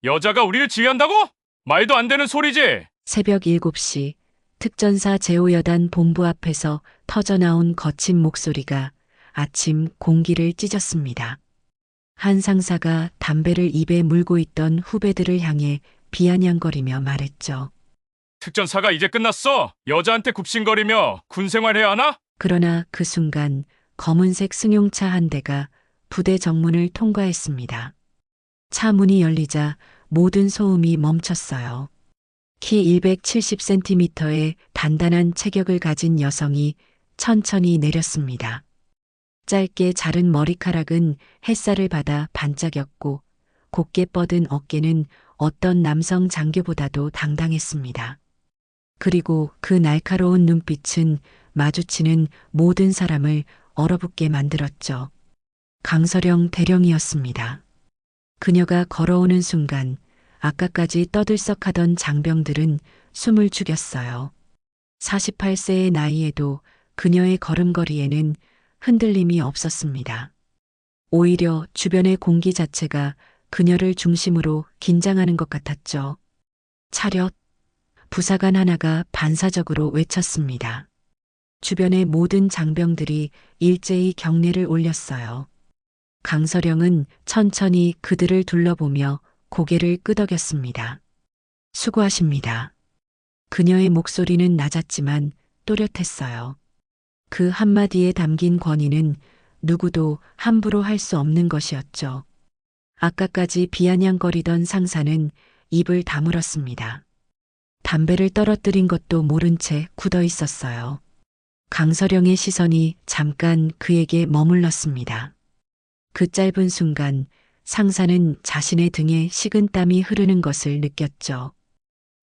여자가 우리를 지휘한다고? 말도 안 되는 소리지. 새벽 7시 특전사 제5여단 본부 앞에서 터져나온 거친 목소리가 아침 공기를 찢었습니다. 한 상사가 담배를 입에 물고 있던 후배들을 향해 비아냥거리며 말했죠. 특전사가 이제 끝났어. 여자한테 굽신거리며 군생활해야 하나? 그러나 그 순간 검은색 승용차 한 대가 부대 정문을 통과했습니다. 차 문이 열리자 모든 소음이 멈췄어요. 키 170cm의 단단한 체격을 가진 여성이 천천히 내렸습니다. 짧게 자른 머리카락은 햇살을 받아 반짝였고 곧게 뻗은 어깨는 어떤 남성 장교보다도 당당했습니다. 그리고 그 날카로운 눈빛은 마주치는 모든 사람을 얼어붙게 만들었죠. 강서령 대령이었습니다. 그녀가 걸어오는 순간 아까까지 떠들썩하던 장병들은 숨을 죽였어요. 48세의 나이에도 그녀의 걸음걸이에는 흔들림이 없었습니다. 오히려 주변의 공기 자체가 그녀를 중심으로 긴장하는 것 같았죠. 차렷! 부사관 하나가 반사적으로 외쳤습니다. 주변의 모든 장병들이 일제히 경례를 올렸어요. 강서령은 천천히 그들을 둘러보며 고개를 끄덕였습니다. 수고하십니다. 그녀의 목소리는 낮았지만 또렷했어요. 그 한마디에 담긴 권위는 누구도 함부로 할 수 없는 것이었죠. 아까까지 비아냥거리던 상사는 입을 다물었습니다. 담배를 떨어뜨린 것도 모른 채 굳어 있었어요. 강서령의 시선이 잠깐 그에게 머물렀습니다. 그 짧은 순간 상사는 자신의 등에 식은땀이 흐르는 것을 느꼈죠.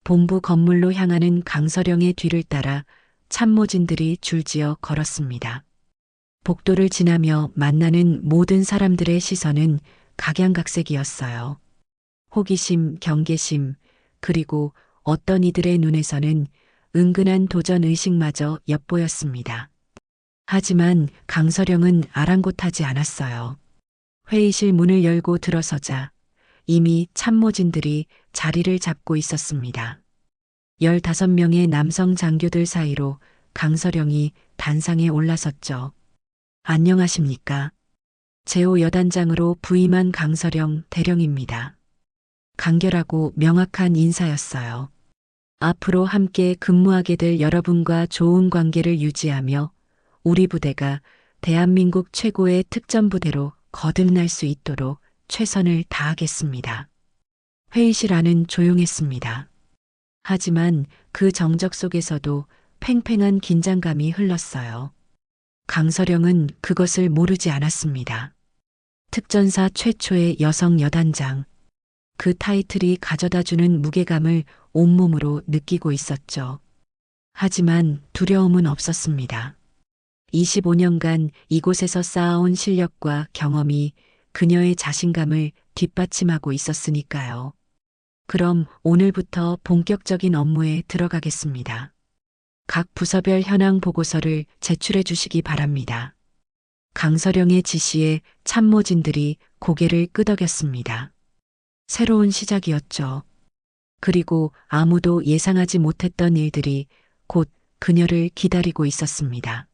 본부 건물로 향하는 강서령의 뒤를 따라 참모진들이 줄지어 걸었습니다. 복도를 지나며 만나는 모든 사람들의 시선은 각양각색이었어요. 호기심, 경계심, 그리고 어떤 이들의 눈에서는 은근한 도전 의식마저 엿보였습니다. 하지만 강서령은 아랑곳하지 않았어요. 회의실 문을 열고 들어서자 이미 참모진들이 자리를 잡고 있었습니다. 15명의 남성 장교들 사이로 강서령이 단상에 올라섰죠. 안녕하십니까? 제5여단장으로 부임한 강서령 대령입니다. 간결하고 명확한 인사였어요. 앞으로 함께 근무하게 될 여러분과 좋은 관계를 유지하며 우리 부대가 대한민국 최고의 특전부대로 거듭날 수 있도록 최선을 다하겠습니다. 회의실 안은 조용했습니다. 하지만 그 정적 속에서도 팽팽한 긴장감이 흘렀어요. 강서령은 그것을 모르지 않았습니다. 특전사 최초의 여성 여단장. 그 타이틀이 가져다주는 무게감을 온몸으로 느끼고 있었죠. 하지만 두려움은 없었습니다. 25년간 이곳에서 쌓아온 실력과 경험이 그녀의 자신감을 뒷받침하고 있었으니까요. 그럼 오늘부터 본격적인 업무에 들어가겠습니다. 각 부서별 현황 보고서를 제출해 주시기 바랍니다. 강서령의 지시에 참모진들이 고개를 끄덕였습니다. 새로운 시작이었죠. 그리고 아무도 예상하지 못했던 일들이 곧 그녀를 기다리고 있었습니다.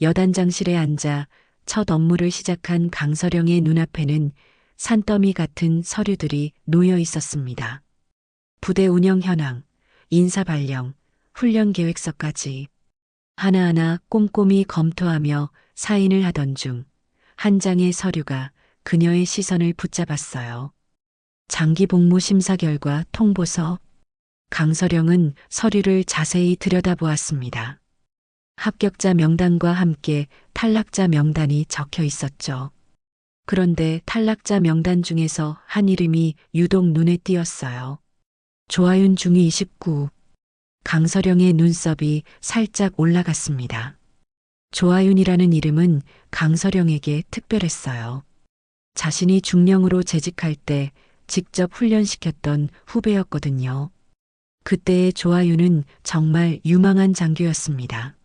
여단장실에 앉아 첫 업무를 시작한 강서령의 눈앞에는 산더미 같은 서류들이 놓여 있었습니다. 부대 운영 현황, 인사 발령, 훈련 계획서까지 하나하나 꼼꼼히 검토하며 사인을 하던 중 한 장의 서류가 그녀의 시선을 붙잡았어요. 장기 복무 심사 결과 통보서. 강서령은 서류를 자세히 들여다보았습니다. 합격자 명단과 함께 탈락자 명단이 적혀 있었죠. 그런데 탈락자 명단 중에서 한 이름이 유독 눈에 띄었어요. 조아윤 중위 29. 강서령의 눈썹이 살짝 올라갔습니다. 조아윤이라는 이름은 강서령에게 특별했어요. 자신이 중령으로 재직할 때 직접 훈련시켰던 후배였거든요. 그때의 조아윤은 정말 유망한 장교였습니다.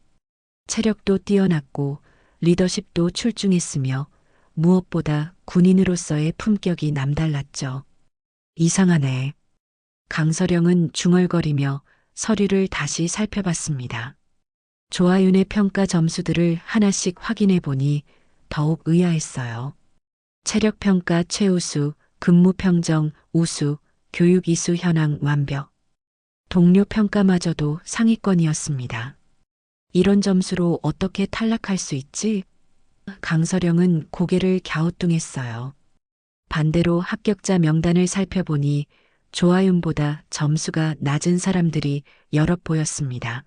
체력도 뛰어났고 리더십도 출중했으며 무엇보다 군인으로서의 품격이 남달랐죠. 이상하네. 강서령은 중얼거리며 서류를 다시 살펴봤습니다. 조아윤의 평가 점수들을 하나씩 확인해 보니 더욱 의아했어요. 체력평가 최우수, 근무평정 우수, 교육이수 현황 완벽. 동료 평가마저도 상위권이었습니다. 이런 점수로 어떻게 탈락할 수 있지? 강서령은 고개를 갸우뚱했어요. 반대로 합격자 명단을 살펴보니 조아윤보다 점수가 낮은 사람들이 여럿 보였습니다.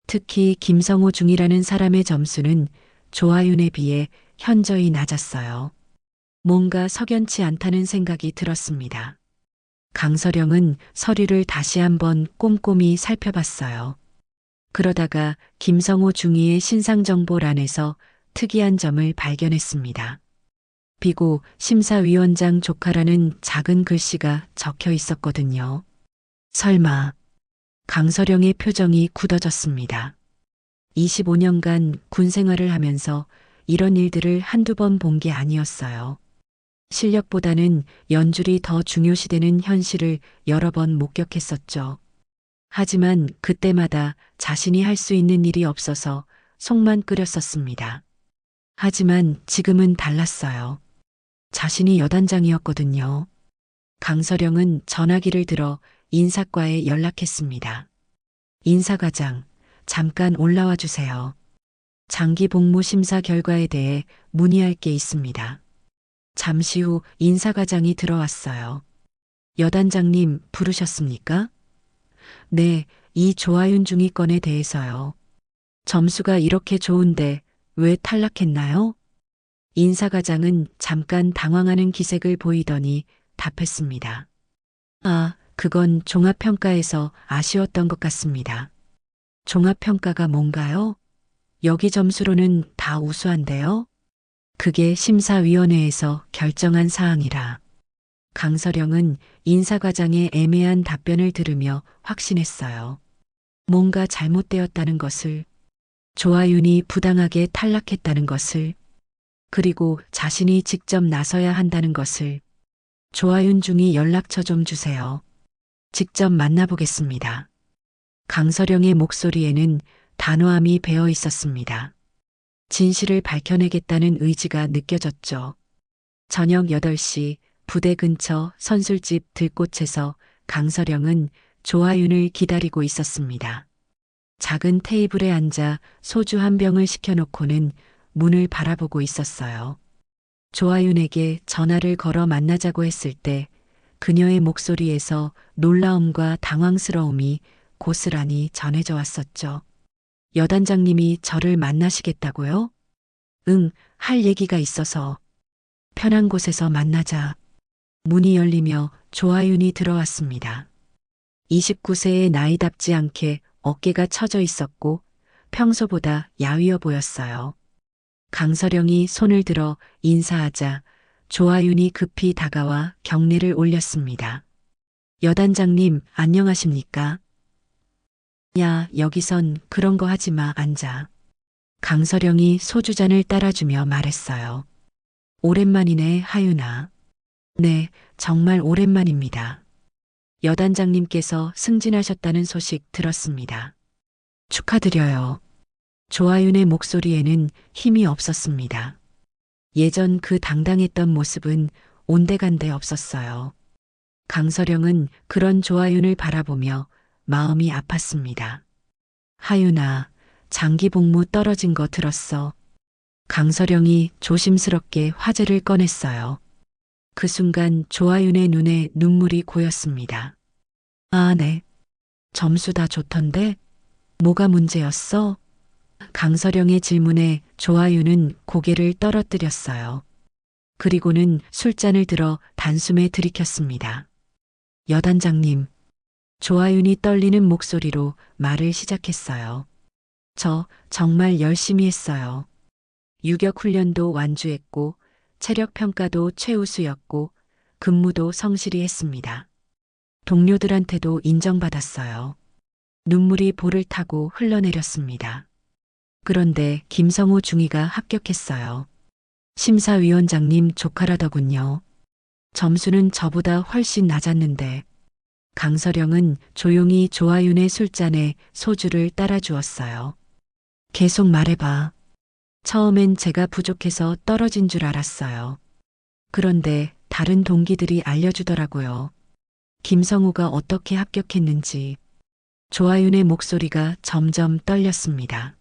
특히 김성호 중이라는 사람의 점수는 조아윤에 비해 현저히 낮았어요. 뭔가 석연치 않다는 생각이 들었습니다. 강서령은 서류를 다시 한번 꼼꼼히 살펴봤어요. 그러다가 김성호 중위의 신상정보란에서 특이한 점을 발견했습니다. 비고 심사위원장 조카라는 작은 글씨가 적혀 있었거든요. 설마. 강서령의 표정이 굳어졌습니다. 25년간 군 생활을 하면서 이런 일들을 한두 번 본 게 아니었어요. 실력보다는 연줄이 더 중요시되는 현실을 여러 번 목격했었죠. 하지만 그때마다 자신이 할 수 있는 일이 없어서 속만 끓였었습니다. 하지만 지금은 달랐어요. 자신이 여단장이었거든요. 강서령은 전화기를 들어 인사과에 연락했습니다. 인사과장, 잠깐 올라와 주세요. 장기 복무 심사 결과에 대해 문의할 게 있습니다. 잠시 후 인사과장이 들어왔어요. 여단장님 부르셨습니까? 네, 이 조아윤 중위 건에 대해서요. 점수가 이렇게 좋은데 왜 탈락했나요? 인사과장은 잠깐 당황하는 기색을 보이더니 답했습니다. 아, 그건 종합평가에서 아쉬웠던 것 같습니다. 종합평가가 뭔가요? 여기 점수로는 다 우수한데요? 그게 심사위원회에서 결정한 사항이라. 강서령은 인사과장의 애매한 답변을 들으며 확신했어요. 뭔가 잘못되었다는 것을, 조아윤이 부당하게 탈락했다는 것을, 그리고 자신이 직접 나서야 한다는 것을. 조아윤 중위 연락처 좀 주세요. 직접 만나보겠습니다. 강서령의 목소리에는 단호함이 배어 있었습니다. 진실을 밝혀내겠다는 의지가 느껴졌죠. 저녁 8시 부대 근처 선술집 들꽃에서 강서령은 조아윤을 기다리고 있었습니다. 작은 테이블에 앉아 소주 한 병을 시켜놓고는 문을 바라보고 있었어요. 조아윤에게 전화를 걸어 만나자고 했을 때 그녀의 목소리에서 놀라움과 당황스러움이 고스란히 전해져 왔었죠. 여단장님이 저를 만나시겠다고요? 응, 할 얘기가 있어서. 편한 곳에서 만나자. 문이 열리며 조아윤이 들어왔습니다. 29세의 나이답지 않게 어깨가 처져 있었고 평소보다 야위어 보였어요. 강서령이 손을 들어 인사하자 조아윤이 급히 다가와 경례를 올렸습니다. 여단장님, 안녕하십니까? 야, 여기선 그런 거 하지 마, 앉아. 강서령이 소주잔을 따라주며 말했어요. 오랜만이네, 하윤아. 네, 정말 오랜만입니다. 여단장님께서 승진하셨다는 소식 들었습니다. 축하드려요. 조아윤의 목소리에는 힘이 없었습니다. 예전 그 당당했던 모습은 온데간데 없었어요. 강서령은 그런 조아윤을 바라보며 마음이 아팠습니다. 하윤아, 장기 복무 떨어진 거 들었어. 강서령이 조심스럽게 화제를 꺼냈어요. 그 순간 조아윤의 눈에 눈물이 고였습니다. 아, 네. 점수 다 좋던데? 뭐가 문제였어? 강서령의 질문에 조아윤은 고개를 떨어뜨렸어요. 그리고는 술잔을 들어 단숨에 들이켰습니다. 여단장님, 조아윤이 떨리는 목소리로 말을 시작했어요. 저 정말 열심히 했어요. 유격 훈련도 완주했고 체력 평가도 최우수였고 근무도 성실히 했습니다. 동료들한테도 인정받았어요. 눈물이 볼을 타고 흘러내렸습니다. 그런데 김성호 중위가 합격했어요. 심사위원장님 조카라더군요. 점수는 저보다 훨씬 낮았는데 강서령은 조용히 조아윤의 술잔에 소주를 따라 주었어요. 계속 말해봐. 처음엔 제가 부족해서 떨어진 줄 알았어요. 그런데 다른 동기들이 알려주더라고요. 김성우가 어떻게 합격했는지. 조아윤의 목소리가 점점 떨렸습니다.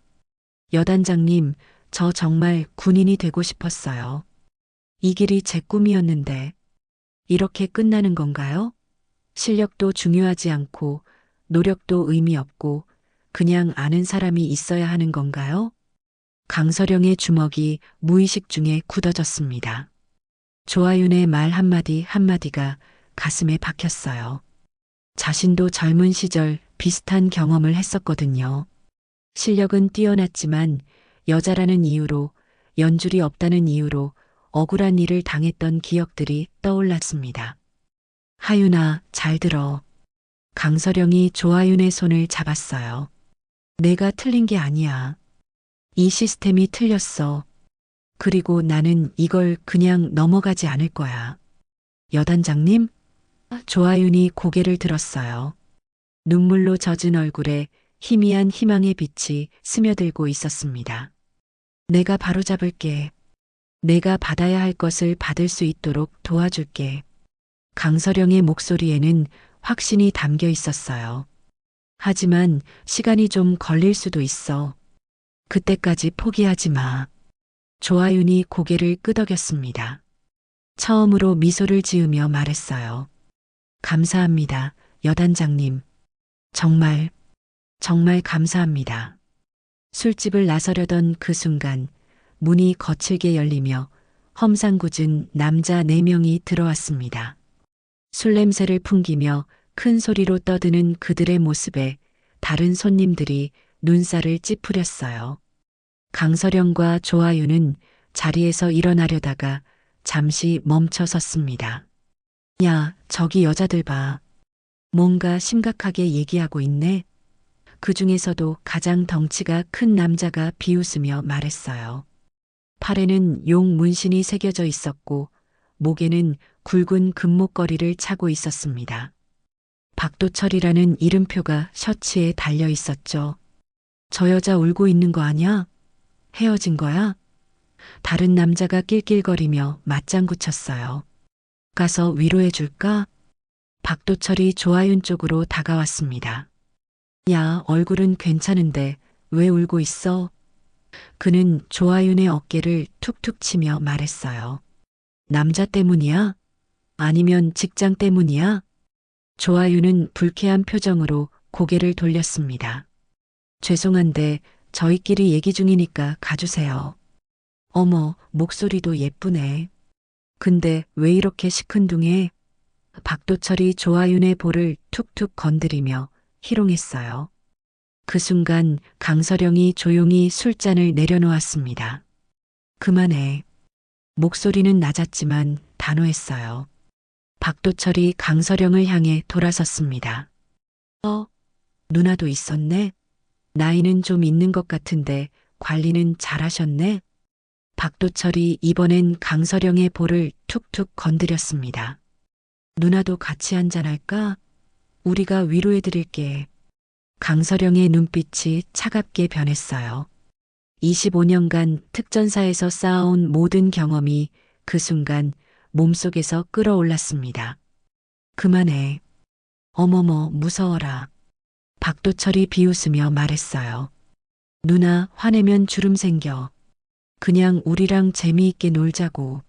여단장님, 저 정말 군인이 되고 싶었어요. 이 길이 제 꿈이었는데 이렇게 끝나는 건가요? 실력도 중요하지 않고 노력도 의미 없고 그냥 아는 사람이 있어야 하는 건가요? 강서령의 주먹이 무의식 중에 굳어졌습니다. 조아윤의 말 한마디 한마디가 가슴에 박혔어요. 자신도 젊은 시절 비슷한 경험을 했었거든요. 실력은 뛰어났지만 여자라는 이유로, 연줄이 없다는 이유로 억울한 일을 당했던 기억들이 떠올랐습니다. 하윤아, 잘 들어. 강서령이 조아윤의 손을 잡았어요. 내가 틀린 게 아니야. 이 시스템이 틀렸어. 그리고 나는 이걸 그냥 넘어가지 않을 거야. 여단장님? 조아윤이 고개를 들었어요. 눈물로 젖은 얼굴에 희미한 희망의 빛이 스며들고 있었습니다. 내가 바로잡을게. 내가 받아야 할 것을 받을 수 있도록 도와줄게. 강서령의 목소리에는 확신이 담겨 있었어요. 하지만 시간이 좀 걸릴 수도 있어. 그때까지 포기하지 마. 조아윤이 고개를 끄덕였습니다. 처음으로 미소를 지으며 말했어요. 감사합니다, 여단장님. 정말 감사합니다. 술집을 나서려던 그 순간 문이 거칠게 열리며 험상궂은 남자 4명이 들어왔습니다. 술 냄새를 풍기며 큰 소리로 떠드는 그들의 모습에 다른 손님들이 눈살을 찌푸렸어요. 강서령과 조아윤은 자리에서 일어나려다가 잠시 멈춰 섰습니다. 야, 저기 여자들 봐. 뭔가 심각하게 얘기하고 있네. 그 중에서도 가장 덩치가 큰 남자가 비웃으며 말했어요. 팔에는 용 문신이 새겨져 있었고 목에는 굵은 금목걸이를 차고 있었습니다. 박도철이라는 이름표가 셔츠에 달려 있었죠. 저 여자 울고 있는 거 아냐? 헤어진 거야? 다른 남자가 낄낄거리며 맞장구 쳤어요. 가서 위로해 줄까? 박도철이 조아윤 쪽으로 다가왔습니다. 야, 얼굴은 괜찮은데 왜 울고 있어? 그는 조아윤의 어깨를 툭툭 치며 말했어요. 남자 때문이야? 아니면 직장 때문이야? 조아윤은 불쾌한 표정으로 고개를 돌렸습니다. 죄송한데 저희끼리 얘기 중이니까 가주세요. 어머, 목소리도 예쁘네. 근데 왜 이렇게 시큰둥해? 박도철이 조아윤의 볼을 툭툭 건드리며 희롱했어요. 그 순간 강서령이 조용히 술잔을 내려놓았습니다. 그만해. 목소리는 낮았지만 단호했어요. 박도철이 강서령을 향해 돌아섰습니다. 누나도 있었네? 나이는 좀 있는 것 같은데 관리는 잘하셨네? 박도철이 이번엔 강서령의 볼을 툭툭 건드렸습니다. 누나도 같이 한잔할까? 우리가 위로해드릴게. 강서령의 눈빛이 차갑게 변했어요. 25년간 특전사에서 쌓아온 모든 경험이 그 순간 몸속에서 끌어올랐습니다. 그만해. 어머머, 무서워라. 박도철이 비웃으며 말했어요. 누나, 화내면 주름 생겨. 그냥 우리랑 재미있게 놀자고.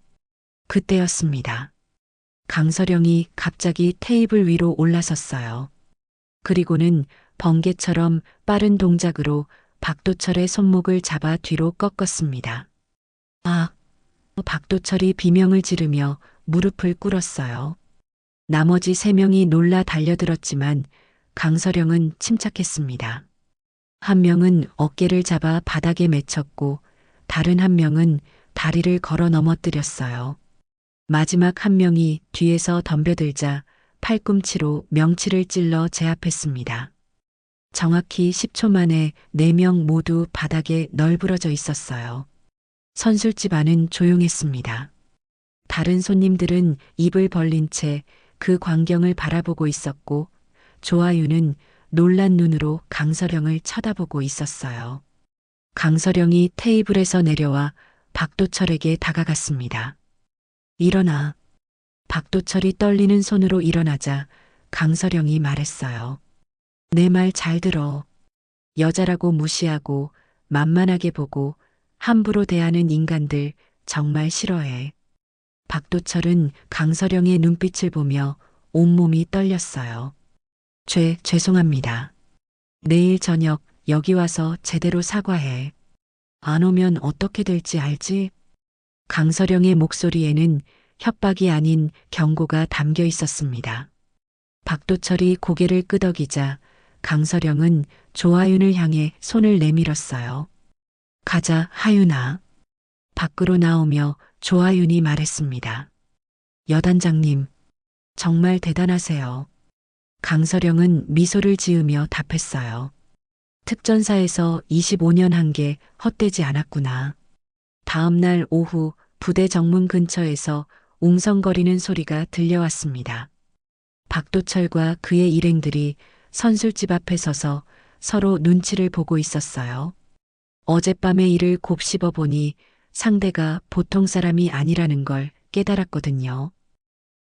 그때였습니다. 강서령이 갑자기 테이블 위로 올라섰어요. 그리고는 번개처럼 빠른 동작으로 박도철의 손목을 잡아 뒤로 꺾었습니다. 아! 박도철이 비명을 지르며 무릎을 꿇었어요. 나머지 3명이 놀라 달려들었지만 강서령은 침착했습니다. 한 명은 어깨를 잡아 바닥에 맺혔고 다른 한 명은 다리를 걸어 넘어뜨렸어요. 마지막 한 명이 뒤에서 덤벼들자 팔꿈치로 명치를 찔러 제압했습니다. 정확히 10초 만에 4명 모두 바닥에 널브러져 있었어요. 선술집 안은 조용했습니다. 다른 손님들은 입을 벌린 채 그 광경을 바라보고 있었고 조아유는 놀란 눈으로 강서령을 쳐다보고 있었어요. 강서령이 테이블에서 내려와 박도철에게 다가갔습니다. 일어나. 박도철이 떨리는 손으로 일어나자 강서령이 말했어요. 내 말 잘 들어. 여자라고 무시하고 만만하게 보고 함부로 대하는 인간들 정말 싫어해. 박도철은 강서령의 눈빛을 보며 온몸이 떨렸어요. 죄송합니다. 내일 저녁 여기 와서 제대로 사과해. 안 오면 어떻게 될지 알지? 강서령의 목소리에는 협박이 아닌 경고가 담겨 있었습니다. 박도철이 고개를 끄덕이자 강서령은 조아윤을 향해 손을 내밀었어요. 가자, 하윤아. 밖으로 나오며 조아윤이 말했습니다. 여단장님, 정말 대단하세요. 강서령은 미소를 지으며 답했어요. 특전사에서 25년 한 게 헛되지 않았구나. 다음 날 오후 부대 정문 근처에서 웅성거리는 소리가 들려왔습니다. 박도철과 그의 일행들이 선술집 앞에 서서 서로 눈치를 보고 있었어요. 어젯밤의 일을 곱씹어 보니 상대가 보통 사람이 아니라는 걸 깨달았거든요.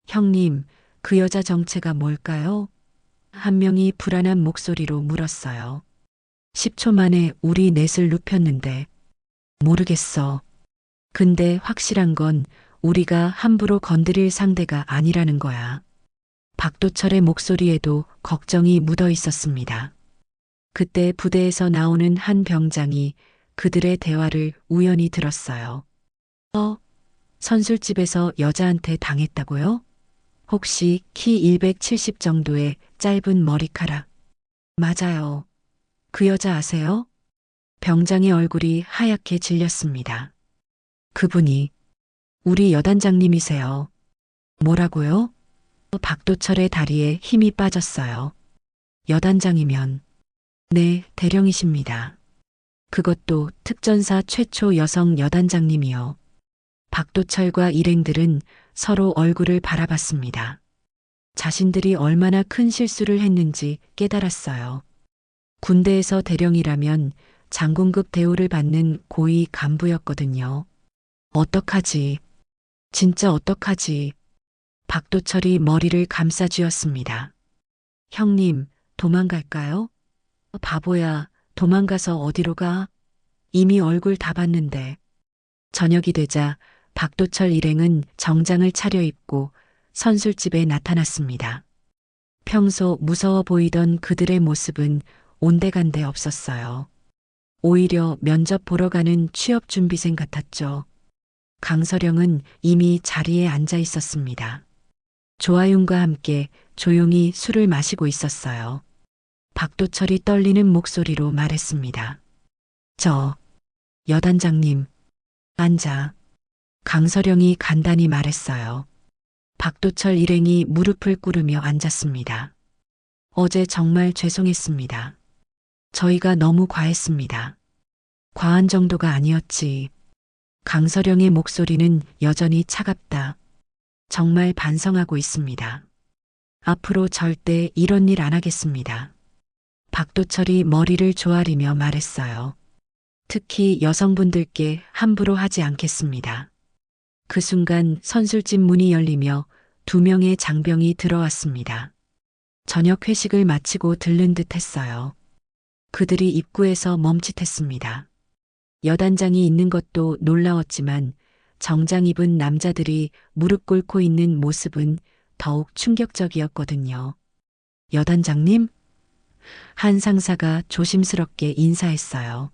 형님, 그 여자 정체가 뭘까요? 한 명이 불안한 목소리로 물었어요. 10초 만에 우리 넷을 눕혔는데. 모르겠어. 근데 확실한 건 우리가 함부로 건드릴 상대가 아니라는 거야. 박도철의 목소리에도 걱정이 묻어 있었습니다. 그때 부대에서 나오는 한 병장이 그들의 대화를 우연히 들었어요. 선술집에서 여자한테 당했다고요? 혹시 키 170 정도의 짧은 머리카락? 맞아요. 그 여자 아세요? 병장의 얼굴이 하얗게 질렸습니다. 그분이 우리 여단장님이세요. 뭐라고요? 박도철의 다리에 힘이 빠졌어요. 여단장이면 네, 대령이십니다. 그것도 특전사 최초 여성 여단장님이요. 박도철과 일행들은 서로 얼굴을 바라봤습니다. 자신들이 얼마나 큰 실수를 했는지 깨달았어요. 군대에서 대령이라면 장군급 대우를 받는 고위 간부였거든요. 어떡하지? 진짜 어떡하지? 박도철이 머리를 감싸쥐었습니다. 형님, 도망갈까요? 바보야, 도망가서 어디로 가? 이미 얼굴 다 봤는데. 저녁이 되자 박도철 일행은 정장을 차려입고 선술집에 나타났습니다. 평소 무서워 보이던 그들의 모습은 온데간데 없었어요. 오히려 면접 보러 가는 취업 준비생 같았죠. 강서령은 이미 자리에 앉아 있었습니다. 조아윤과 함께 조용히 술을 마시고 있었어요. 박도철이 떨리는 목소리로 말했습니다. 여단장님, 앉아. 강서령이 간단히 말했어요. 박도철 일행이 무릎을 꿇으며 앉았습니다. 어제 정말 죄송했습니다. 저희가 너무 과했습니다. 과한 정도가 아니었지. 강서령의 목소리는 여전히 차갑다. 정말 반성하고 있습니다. 앞으로 절대 이런 일 안 하겠습니다. 박도철이 머리를 조아리며 말했어요. 특히 여성분들께 함부로 하지 않겠습니다. 그 순간 선술집 문이 열리며 2명의 장병이 들어왔습니다. 저녁 회식을 마치고 들른 듯 했어요. 그들이 입구에서 멈칫했습니다. 여단장이 있는 것도 놀라웠지만 정장 입은 남자들이 무릎 꿇고 있는 모습은 더욱 충격적이었거든요. 여단장님? 한 상사가 조심스럽게 인사했어요.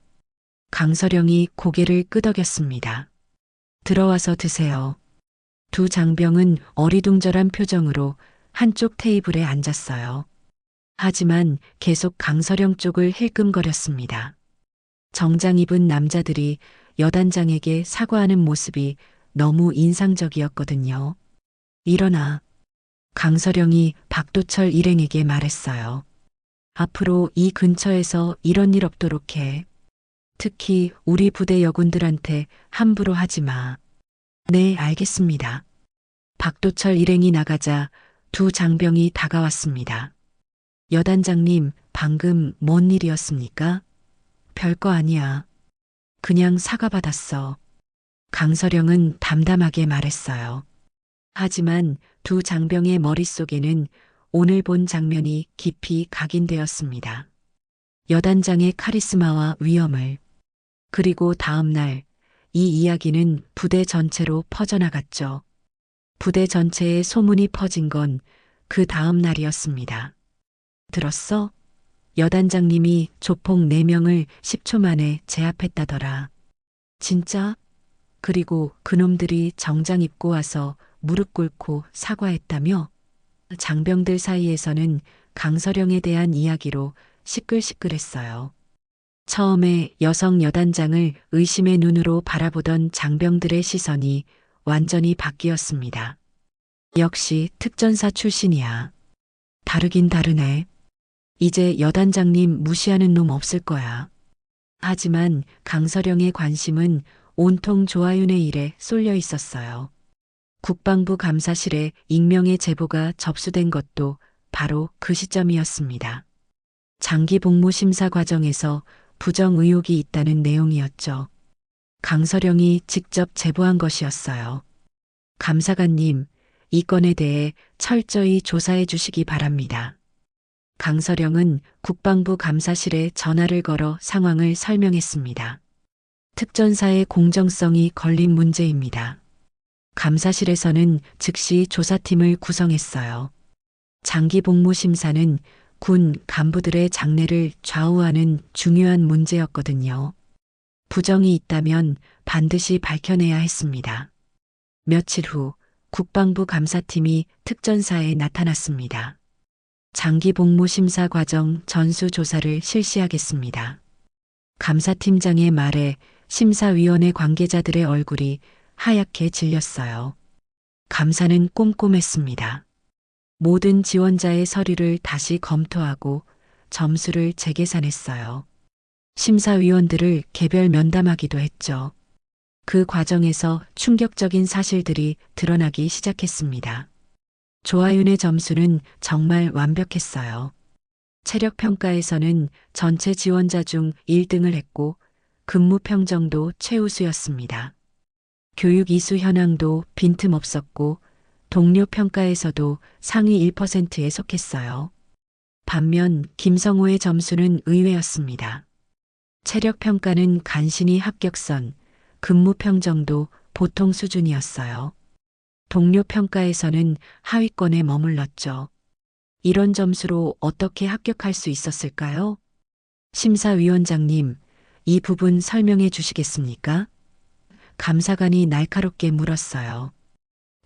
강서령이 고개를 끄덕였습니다. 들어와서 드세요. 두 장병은 어리둥절한 표정으로 한쪽 테이블에 앉았어요. 하지만 계속 강서령 쪽을 힐끔거렸습니다. 정장 입은 남자들이 여단장에게 사과하는 모습이 너무 인상적이었거든요. 일어나. 강서령이 박도철 일행에게 말했어요. 앞으로 이 근처에서 이런 일 없도록 해. 특히 우리 부대 여군들한테 함부로 하지 마. 네, 알겠습니다. 박도철 일행이 나가자 두 장병이 다가왔습니다. 여단장님, 방금 뭔 일이었습니까? 별거 아니야. 그냥 사과받았어. 강서령은 담담하게 말했어요. 하지만 두 장병의 머릿속에는 오늘 본 장면이 깊이 각인되었습니다. 여단장의 카리스마와 위엄을. 그리고 다음 날, 이 이야기는 부대 전체로 퍼져나갔죠. 부대 전체에 소문이 퍼진 건 그 다음 날이었습니다. 들었어? 여단장님이 조폭 4명을 10초 만에 제압했다더라. 진짜? 그리고 그놈들이 정장 입고 와서 무릎 꿇고 사과했다며? 장병들 사이에서는 강서령에 대한 이야기로 시끌시끌했어요. 처음에 여성 여단장을 의심의 눈으로 바라보던 장병들의 시선이 완전히 바뀌었습니다. 역시 특전사 출신이야. 다르긴 다르네. 이제 여단장님 무시하는 놈 없을 거야. 하지만 강서령의 관심은 온통 조아윤의 일에 쏠려 있었어요. 국방부 감사실에 익명의 제보가 접수된 것도 바로 그 시점이었습니다. 장기 복무 심사 과정에서 부정 의혹이 있다는 내용이었죠. 강서령이 직접 제보한 것이었어요. 감사관님, 이 건에 대해 철저히 조사해 주시기 바랍니다. 강서령은 국방부 감사실에 전화를 걸어 상황을 설명했습니다. 특전사의 공정성이 걸린 문제입니다. 감사실에서는 즉시 조사팀을 구성했어요. 장기 복무 심사는 군 간부들의 장래를 좌우하는 중요한 문제였거든요. 부정이 있다면 반드시 밝혀내야 했습니다. 며칠 후 국방부 감사팀이 특전사에 나타났습니다. 장기 복무 심사 과정 전수조사를 실시하겠습니다. 감사팀장의 말에 심사위원회 관계자들의 얼굴이 하얗게 질렸어요. 감사는 꼼꼼했습니다. 모든 지원자의 서류를 다시 검토하고 점수를 재계산했어요. 심사위원들을 개별 면담하기도 했죠. 그 과정에서 충격적인 사실들이 드러나기 시작했습니다. 조아윤의 점수는 정말 완벽했어요. 체력평가에서는 전체 지원자 중 1등을 했고 근무평정도 최우수였습니다. 교육 이수 현황도 빈틈없었고 동료 평가에서도 상위 1%에 속했어요. 반면 김성호의 점수는 의외였습니다. 체력평가는 간신히 합격선, 근무평정도 보통 수준이었어요. 동료 평가에서는 하위권에 머물렀죠. 이런 점수로 어떻게 합격할 수 있었을까요? 심사위원장님, 이 부분 설명해 주시겠습니까? 감사관이 날카롭게 물었어요.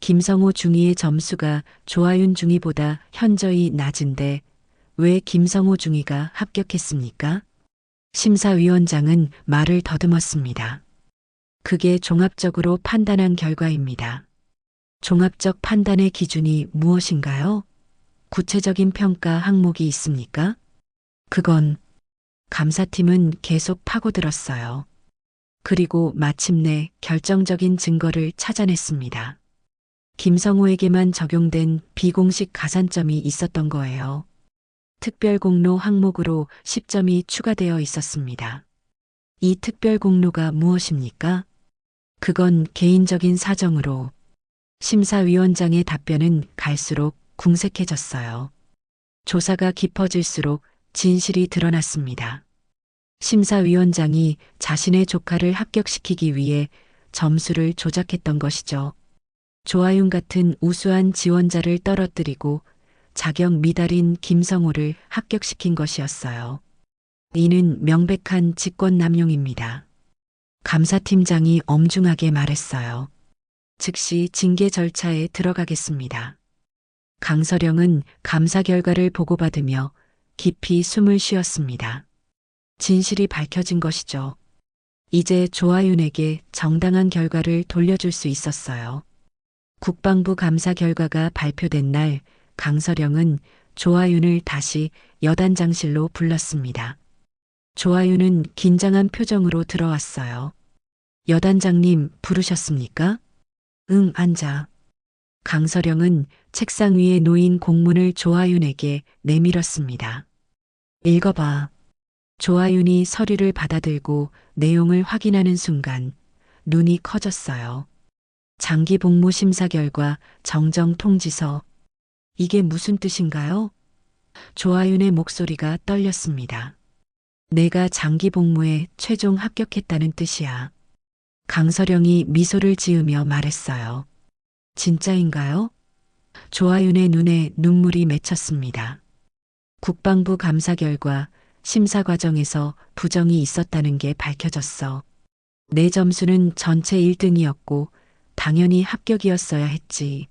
김성호 중위의 점수가 조아윤 중위보다 현저히 낮은데 왜 김성호 중위가 합격했습니까? 심사위원장은 말을 더듬었습니다. 그게 종합적으로 판단한 결과입니다. 종합적 판단의 기준이 무엇인가요? 구체적인 평가 항목이 있습니까? 그건 감사팀은 계속 파고들었어요. 그리고 마침내 결정적인 증거를 찾아냈습니다. 김성호에게만 적용된 비공식 가산점이 있었던 거예요. 특별 공로 항목으로 10점이 추가되어 있었습니다. 이 특별 공로가 무엇입니까? 그건 개인적인 사정으로. 심사위원장의 답변은 갈수록 궁색해졌어요. 조사가 깊어질수록 진실이 드러났습니다. 심사위원장이 자신의 조카를 합격시키기 위해 점수를 조작했던 것이죠. 조아윤 같은 우수한 지원자를 떨어뜨리고 자격 미달인 김성호를 합격시킨 것이었어요. 이는 명백한 직권남용입니다. 감사팀장이 엄중하게 말했어요. 즉시 징계 절차에 들어가겠습니다. 강서령은 감사 결과를 보고받으며 깊이 숨을 쉬었습니다. 진실이 밝혀진 것이죠. 이제 조아윤에게 정당한 결과를 돌려줄 수 있었어요. 국방부 감사 결과가 발표된 날 강서령은 조아윤을 다시 여단장실로 불렀습니다. 조아윤은 긴장한 표정으로 들어왔어요. 여단장님 부르셨습니까? 응, 앉아. 강서령은 책상 위에 놓인 공문을 조아윤에게 내밀었습니다. 읽어봐. 조아윤이 서류를 받아들고 내용을 확인하는 순간 눈이 커졌어요. 장기 복무 심사 결과 정정 통지서. 이게 무슨 뜻인가요? 조아윤의 목소리가 떨렸습니다. 내가 장기 복무에 최종 합격했다는 뜻이야. 강서령이 미소를 지으며 말했어요. 진짜인가요? 조아윤의 눈에 눈물이 맺혔습니다. 국방부 감사 결과 심사 과정에서 부정이 있었다는 게 밝혀졌어. 내 점수는 전체 1등이었고 당연히 합격이었어야 했지.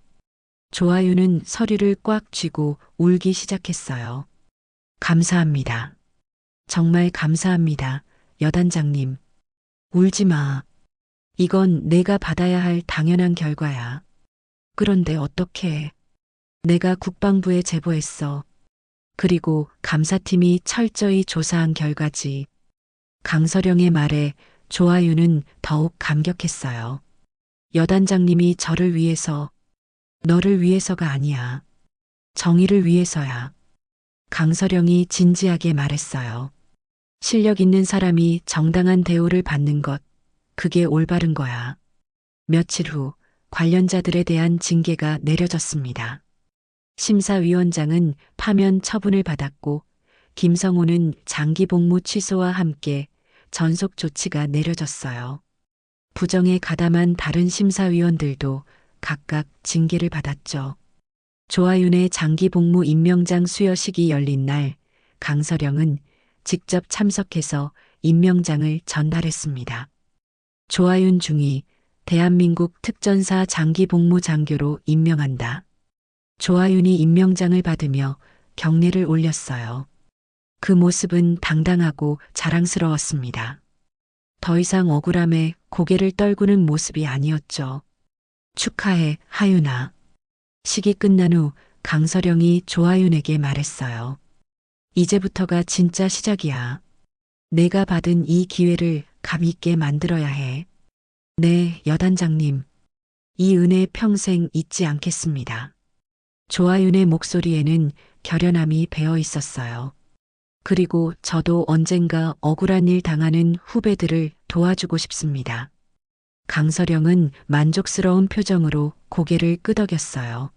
조아윤은 서류를 꽉 쥐고 울기 시작했어요. 감사합니다. 정말 감사합니다. 여단장님. 울지 마. 이건 내가 받아야 할 당연한 결과야. 그런데 어떻게? 내가 국방부에 제보했어. 그리고 감사팀이 철저히 조사한 결과지. 강서령의 말에 조아윤은 더욱 감격했어요. 여단장님이 저를 위해서, 너를 위해서가 아니야. 정의를 위해서야. 강서령이 진지하게 말했어요. 실력 있는 사람이 정당한 대우를 받는 것, 그게 올바른 거야. 며칠 후 관련자들에 대한 징계가 내려졌습니다. 심사위원장은 파면 처분을 받았고 김성호는 장기 복무 취소와 함께 전속 조치가 내려졌어요. 부정에 가담한 다른 심사위원들도 각각 징계를 받았죠. 조아윤의 장기 복무 임명장 수여식이 열린 날 강서령은 직접 참석해서 임명장을 전달했습니다. 조아윤 중위 대한민국 특전사 장기 복무 장교로 임명한다. 조아윤이 임명장을 받으며 경례를 올렸어요. 그 모습은 당당하고 자랑스러웠습니다. 더 이상 억울함에 고개를 떨구는 모습이 아니었죠. 축하해, 하윤아. 식이 끝난 후 강서령이 조아윤에게 말했어요. 이제부터가 진짜 시작이야. 내가 받은 이 기회를 감 있게 만들어야 해. 네, 여단장님. 이 은혜 평생 잊지 않겠습니다. 조아윤의 목소리에는 결연함이 배어 있었어요. 그리고 저도 언젠가 억울한 일 당하는 후배들을 도와주고 싶습니다. 강서령은 만족스러운 표정으로 고개를 끄덕였어요.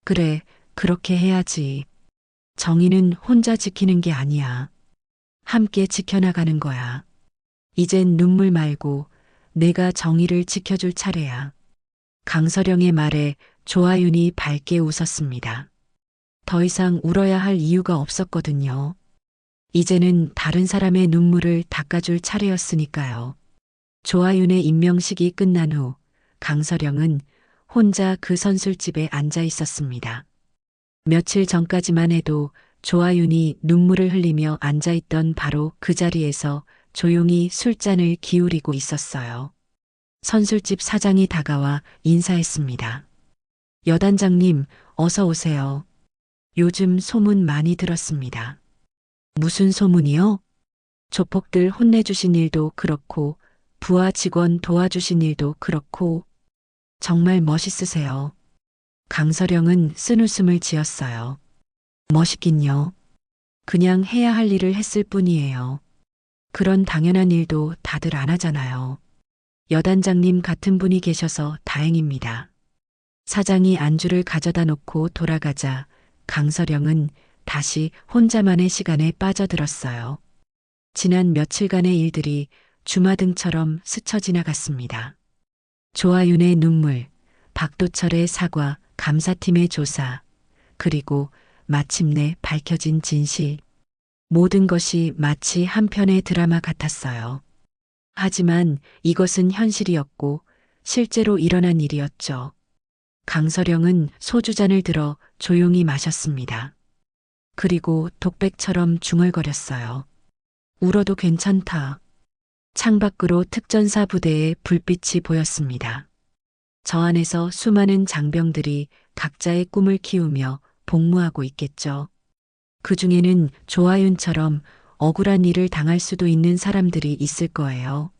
그래, 그렇게 해야지. 정의는 혼자 지키는 게 아니야. 함께 지켜나가는 거야. 이젠 눈물 말고 내가 정의를 지켜줄 차례야. 강서령의 말에 조아윤이 밝게 웃었습니다. 더 이상 울어야 할 이유가 없었거든요. 이제는 다른 사람의 눈물을 닦아줄 차례였으니까요. 조아윤의 임명식이 끝난 후 강서령은 혼자 그 선술집에 앉아 있었습니다. 며칠 전까지만 해도 조아윤이 눈물을 흘리며 앉아있던 바로 그 자리에서 조용히 술잔을 기울이고 있었어요. 선술집 사장이 다가와 인사했습니다. 여단장님, 어서 오세요. 요즘 소문 많이 들었습니다. 무슨 소문이요? 조폭들 혼내주신 일도 그렇고 부하 직원 도와주신 일도 그렇고 정말 멋있으세요. 강서령은 쓴웃음을 지었어요. 멋있긴요. 그냥 해야 할 일을 했을 뿐이에요. 그런 당연한 일도 다들 안 하잖아요. 여단장님 같은 분이 계셔서 다행입니다. 사장이 안주를 가져다 놓고 돌아가자 강서령은 다시 혼자만의 시간에 빠져들었어요. 지난 며칠간의 일들이 주마등처럼 스쳐 지나갔습니다. 조아윤의 눈물, 박도철의 사과, 감사팀의 조사, 그리고 마침내 밝혀진 진실. 모든 것이 마치 한 편의 드라마 같았어요. 하지만 이것은 현실이었고 실제로 일어난 일이었죠. 강서령은 소주잔을 들어 조용히 마셨습니다. 그리고 독백처럼 중얼거렸어요. 울어도 괜찮다. 창밖으로 특전사 부대의 불빛이 보였습니다. 저 안에서 수많은 장병들이 각자의 꿈을 키우며 복무하고 있겠죠. 그 중에는 조아윤처럼 억울한 일을 당할 수도 있는 사람들이 있을 거예요.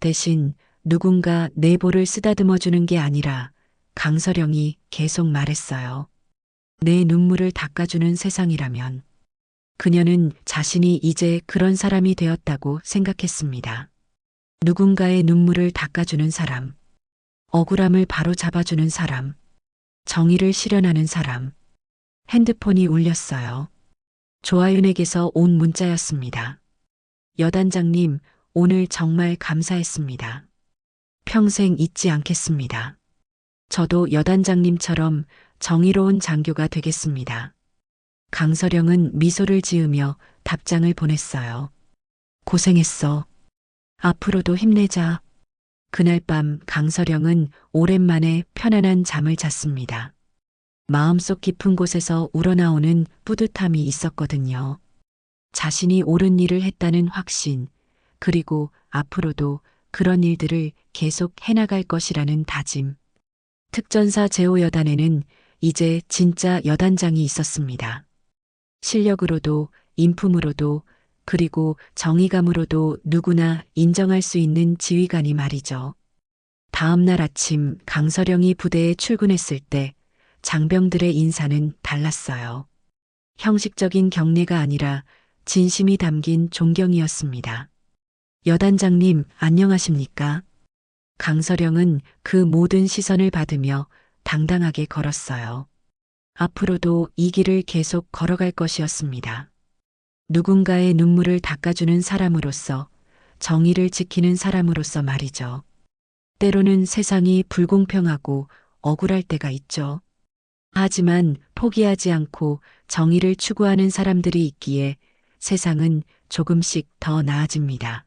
대신 누군가 내 볼을 쓰다듬어 주는 게 아니라 강서령이 계속 말했어요. 내 눈물을 닦아주는 세상이라면 그녀는 자신이 이제 그런 사람이 되었다고 생각했습니다. 누군가의 눈물을 닦아주는 사람, 억울함을 바로 잡아주는 사람, 정의를 실현하는 사람. 핸드폰이 울렸어요. 조아윤에게서 온 문자였습니다. 여단장님, 오늘 정말 감사했습니다. 평생 잊지 않겠습니다. 저도 여단장님처럼 정의로운 장교가 되겠습니다. 강서령은 미소를 지으며 답장을 보냈어요. 고생했어. 앞으로도 힘내자. 그날 밤 강서령은 오랜만에 편안한 잠을 잤습니다. 마음속 깊은 곳에서 우러나오는 뿌듯함이 있었거든요. 자신이 옳은 일을 했다는 확신, 그리고 앞으로도 그런 일들을 계속 해나갈 것이라는 다짐. 특전사 제5여단에는 이제 진짜 여단장이 있었습니다. 실력으로도, 인품으로도, 그리고 정의감으로도 누구나 인정할 수 있는 지휘관이 말이죠. 다음 날 아침 강서령이 부대에 출근했을 때 장병들의 인사는 달랐어요. 형식적인 경례가 아니라 진심이 담긴 존경이었습니다. 여단장님, 안녕하십니까? 강서령은 그 모든 시선을 받으며 당당하게 걸었어요. 앞으로도 이 길을 계속 걸어갈 것이었습니다. 누군가의 눈물을 닦아주는 사람으로서, 정의를 지키는 사람으로서 말이죠. 때로는 세상이 불공평하고 억울할 때가 있죠. 하지만 포기하지 않고 정의를 추구하는 사람들이 있기에 세상은 조금씩 더 나아집니다.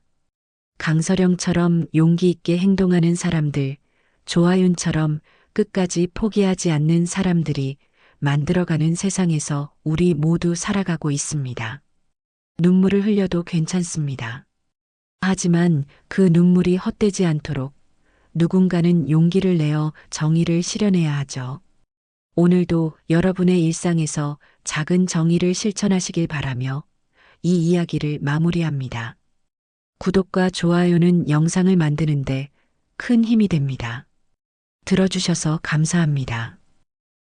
강서령처럼 용기 있게 행동하는 사람들, 조아윤처럼 끝까지 포기하지 않는 사람들이 만들어가는 세상에서 우리 모두 살아가고 있습니다. 눈물을 흘려도 괜찮습니다. 하지만 그 눈물이 헛되지 않도록 누군가는 용기를 내어 정의를 실현해야 하죠. 오늘도 여러분의 일상에서 작은 정의를 실천하시길 바라며 이 이야기를 마무리합니다. 구독과 좋아요는 영상을 만드는데 큰 힘이 됩니다. 들어주셔서 감사합니다.